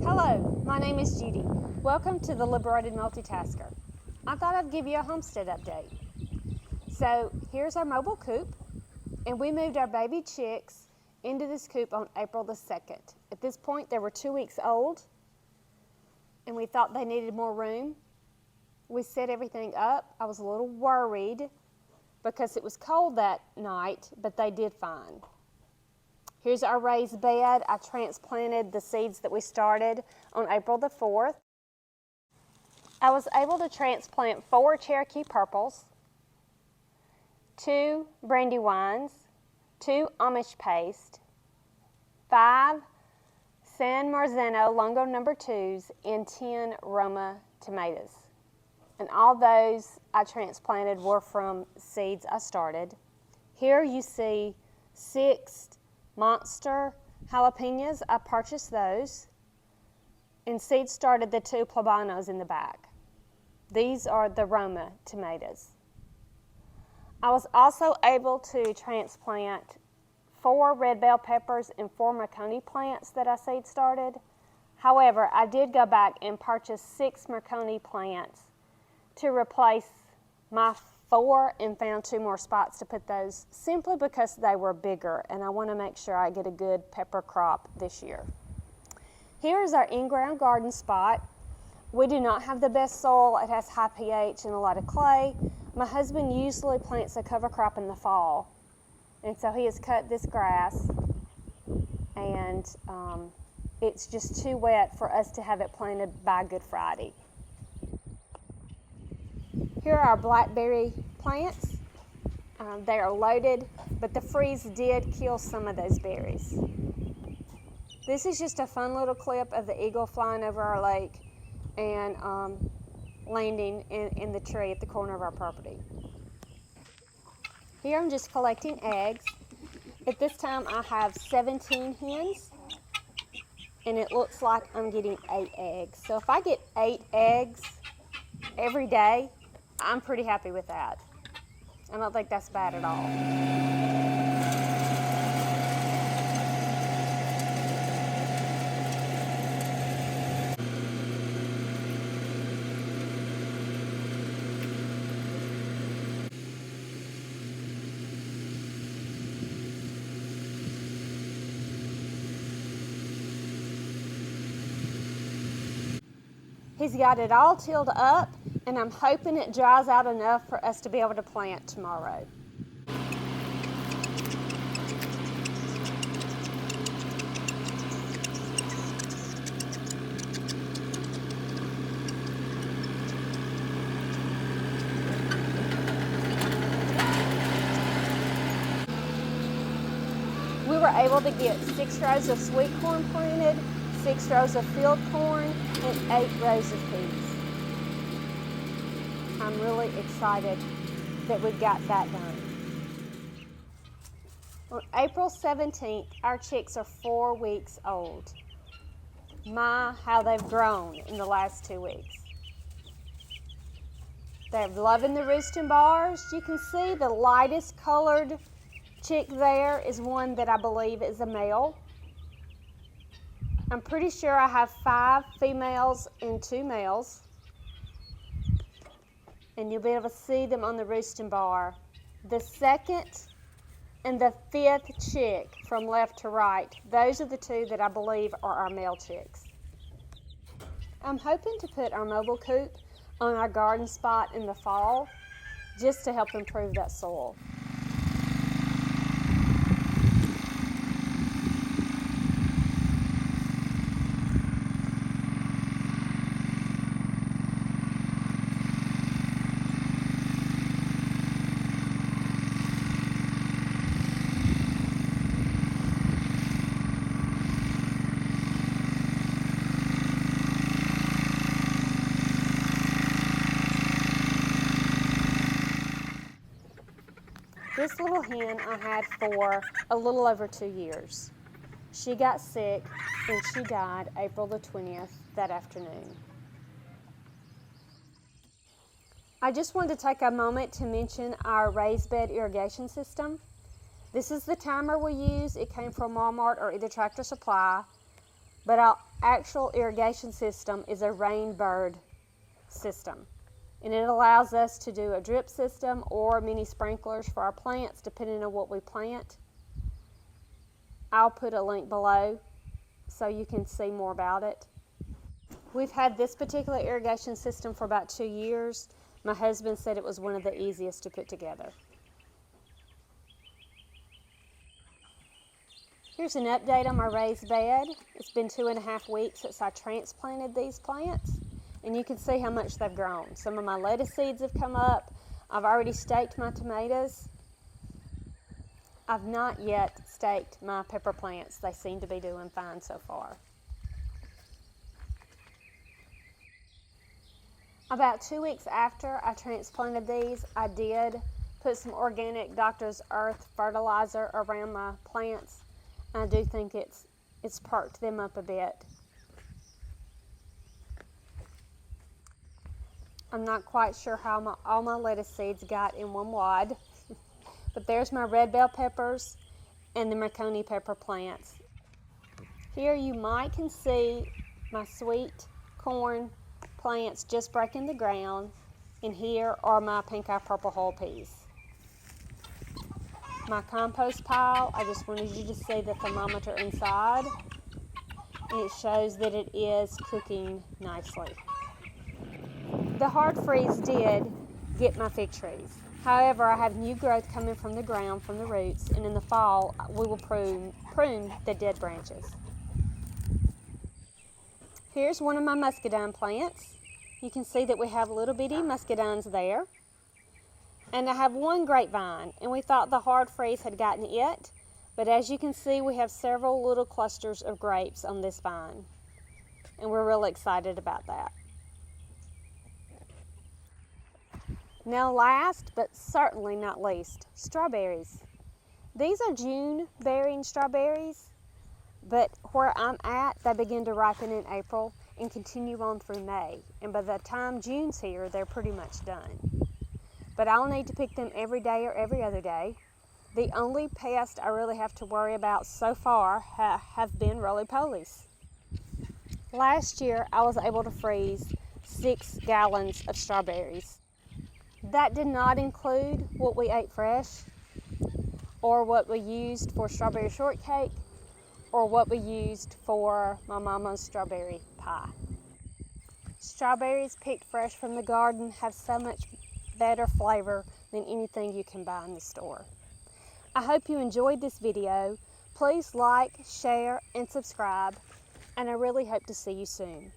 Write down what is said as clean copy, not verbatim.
Hello, my name is Judy. Welcome to the Liberated Multitasker. I thought I'd give you a homestead update. So here's our mobile coop, and we moved our baby chicks into this coop on April the 2nd. At this point, they were 2 weeks old, and we thought they needed more room. We set everything up. I was a little worried because it was cold that night, but they did fine. Here's our raised bed. I transplanted the seeds that we started on April the 4th. I was able to transplant 4 Cherokee purples, 2 brandywines, 2 Amish paste, 5 San Marzano Longo No. 2s, and 10 Roma tomatoes. And all those I transplanted were from seeds I started. Here you see 6 monster jalapenos. I purchased those. And seed started the 2 plabanos in the back. These are the Roma tomatoes. I was also able to transplant 4 red bell peppers and 4 Marconi plants that I seed started. However, I did go back and purchase 6 Marconi plants to replace my 4 and found 2 more spots to put those simply because they were bigger, and I want to make sure I get a good pepper crop this year. Here is our in-ground garden spot. We do not have the best soil. It has high pH and a lot of clay. My husband usually plants a cover crop in the fall, and so he has cut this grass, and it's just too wet for us to have it planted by Good Friday. Here are our blackberry plants. They are loaded, but the freeze did kill some of those berries. This is just a fun little clip of the eagle flying over our lake and landing in the tree at the corner of our property. Here I'm just collecting eggs. At this time I have 17 hens, and it looks like I'm getting 8 eggs. So if I get 8 eggs every day, I'm pretty happy with that. I don't think that's bad at all. He's got it all tilled up, and I'm hoping it dries out enough for us to be able to plant tomorrow. We were able to get 6 rows of sweet corn planted, 6 rows of field corn, and 8 rows of peas. I'm really excited that we got that done. On April 17th, our chicks are 4 weeks old. My, how they've grown in the last 2 weeks. They're loving the roosting bars. You can see the lightest colored chick there is one that I believe is a male. I'm pretty sure I have 5 females and 2 males. And you'll be able to see them on the roosting bar. The 2nd and the 5th chick from left to right, those are the 2 that I believe are our male chicks. I'm hoping to put our mobile coop on our garden spot in the fall just to help improve that soil. This little hen I had for a little over 2 years. She got sick and she died April the 20th that afternoon. I just wanted to take a moment to mention our raised bed irrigation system. This is the timer we use. It came from Walmart or either Tractor Supply. But actual irrigation system is a rainbird system, and it allows us to do a drip system or mini sprinklers for our plants depending on what we plant. I'll put a link below so you can see more about it. We've had this particular irrigation system for about 2 years. My husband said it was one of the easiest to put together. Here's an update on my raised bed. It's been 2.5 weeks since I transplanted these plants, and you can see how much they've grown. Some of my lettuce seeds have come up. I've already staked my tomatoes. I've not yet staked my pepper plants. They seem to be doing fine so far. About 2 weeks after I transplanted these, I did put some organic Doctor's Earth fertilizer around my plants. I do think it's perked them up a bit. I'm not quite sure how all my lettuce seeds got in one wad, but there's my red bell peppers and the Marconi pepper plants. Here you can see my sweet corn plants just breaking the ground, and here are my pink eye purple hull peas. My compost pile, I just wanted you to see the thermometer inside, and it shows that it is cooking nicely. The hard freeze did get my fig trees. However, I have new growth coming from the ground, from the roots, and in the fall we will prune the dead branches. Here's one of my muscadine plants. You can see that we have little bitty muscadines there. And I have one grapevine, and we thought the hard freeze had gotten it, but as you can see, we have several little clusters of grapes on this vine, and we're really excited about that. Now last, but certainly not least, strawberries. These are June bearing strawberries, but where I'm at, they begin to ripen in April and continue on through May, and by the time June's here, they're pretty much done. But I'll need to pick them every day or every other day. The only pest I really have to worry about so far have been roly-polies. Last year, I was able to freeze 6 gallons of strawberries. That did not include what we ate fresh, or what we used for strawberry shortcake, or what we used for my mama's strawberry pie. Strawberries picked fresh from the garden have so much better flavor than anything you can buy in the store. I hope you enjoyed this video. Please like, share, and subscribe, and I really hope to see you soon.